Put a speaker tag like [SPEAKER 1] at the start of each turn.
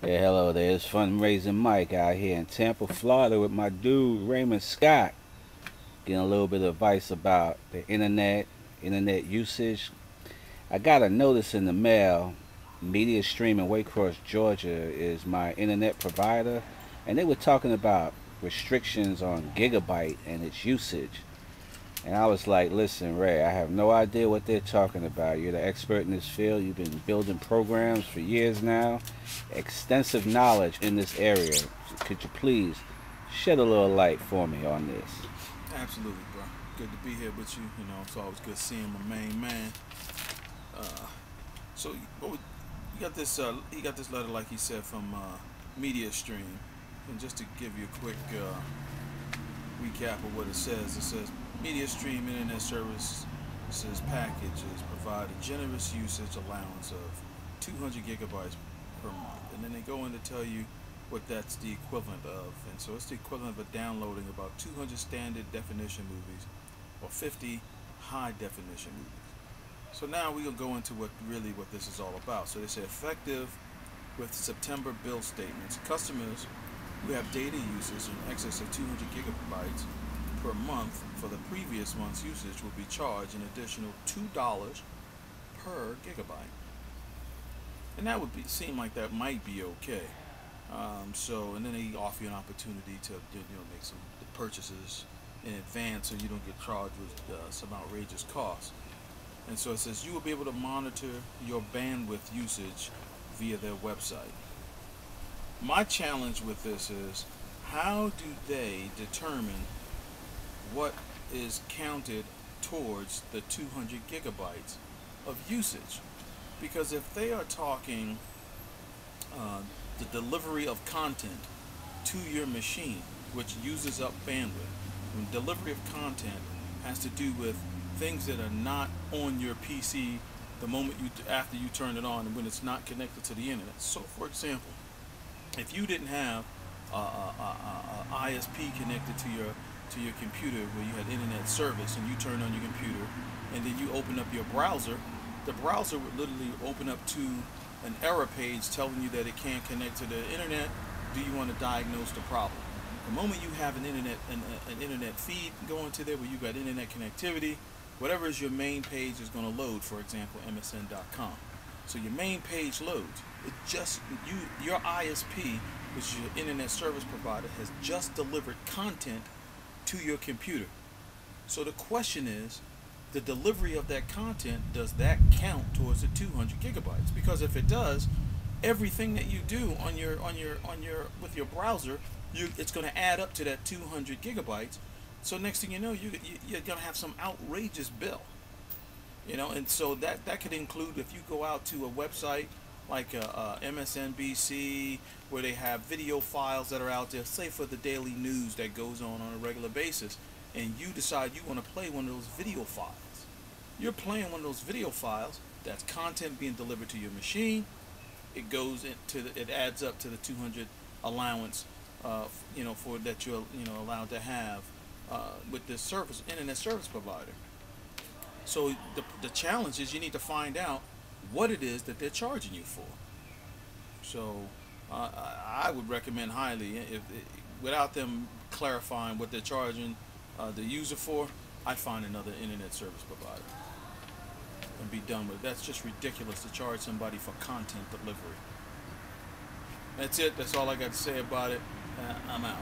[SPEAKER 1] Hey, hello there. It's Fundraising Mike out here in Tampa, Florida with my dude Raymond Scott. Getting a little bit of advice about the internet usage. I got a notice in the mail. Mediastream in Waycross, Georgia is my internet provider, and they were talking about restrictions on gigabyte and its usage. And I was like, listen, Ray, I have no idea what they're talking about. You're the expert in this field. You've been building programs for years now, extensive knowledge in this area. Could you please shed a little light for me on this?
[SPEAKER 2] Absolutely, bro. Good to be here with you. You know, it's always good seeing my main man. Uh, so, you got this? He got this letter, like he said, from Mediastream. And just to give you a quick recap of what it says Mediastream Internet Services packages provide a generous usage allowance of 200 gigabytes per month, and then they go in to tell you what that's the equivalent of. And so it's the equivalent of downloading about 200 standard definition movies or 50 high definition movies. So now we're gonna go into what this is all about. So they say effective with September bill statements, customers who have data usage in excess of 200 gigabytes per month for the previous month's usage will be charged an additional $2 per gigabyte, and that would seem like that might be okay. And then they offer you an opportunity to make some purchases in advance, so you don't get charged with some outrageous costs. And so it says you will be able to monitor your bandwidth usage via their website. My challenge with this is, how do they determine what is counted towards the 200 gigabytes of usage? Because if they are talking uh, the delivery of content to your machine, which uses up bandwidth, and delivery of content has to do with things that are not on your PC the moment after you turn it on and when it's not connected to the internet. So, for example, if you didn't have ISP connected to your computer where you had internet service and you turned on your computer and then you open up your browser, the browser would literally open up to an error page telling you that it can't connect to the internet. Do you want to diagnose the problem? The moment you have an internet feed going to there where you got internet connectivity, whatever is your main page is going to load. For example, MSN.com. So your main page loads. It just your ISP, which is your internet service provider, has just delivered content to your computer. So the question is, the delivery of that content, does that count towards the 200 gigabytes? Because if it does, everything that you do on your with your browser, it's going to add up to that 200 gigabytes. So next thing you know, you're going to have some outrageous bill. And so that could include, if you go out to a website like MSNBC, where they have video files that are out there, say for the daily news that goes on a regular basis, and you decide you want to play one of those video files. You're playing one of those video files. That's content being delivered to your machine. It adds up to the 200 allowance, for that you're allowed to have with this internet service provider. So the challenge is, you need to find out what it is that they're charging you for. So I would recommend highly, without them clarifying what they're charging the user for, I'd find another internet service provider and be done with it. That's just ridiculous to charge somebody for content delivery. That's it. That's all I got to say about it. I'm out.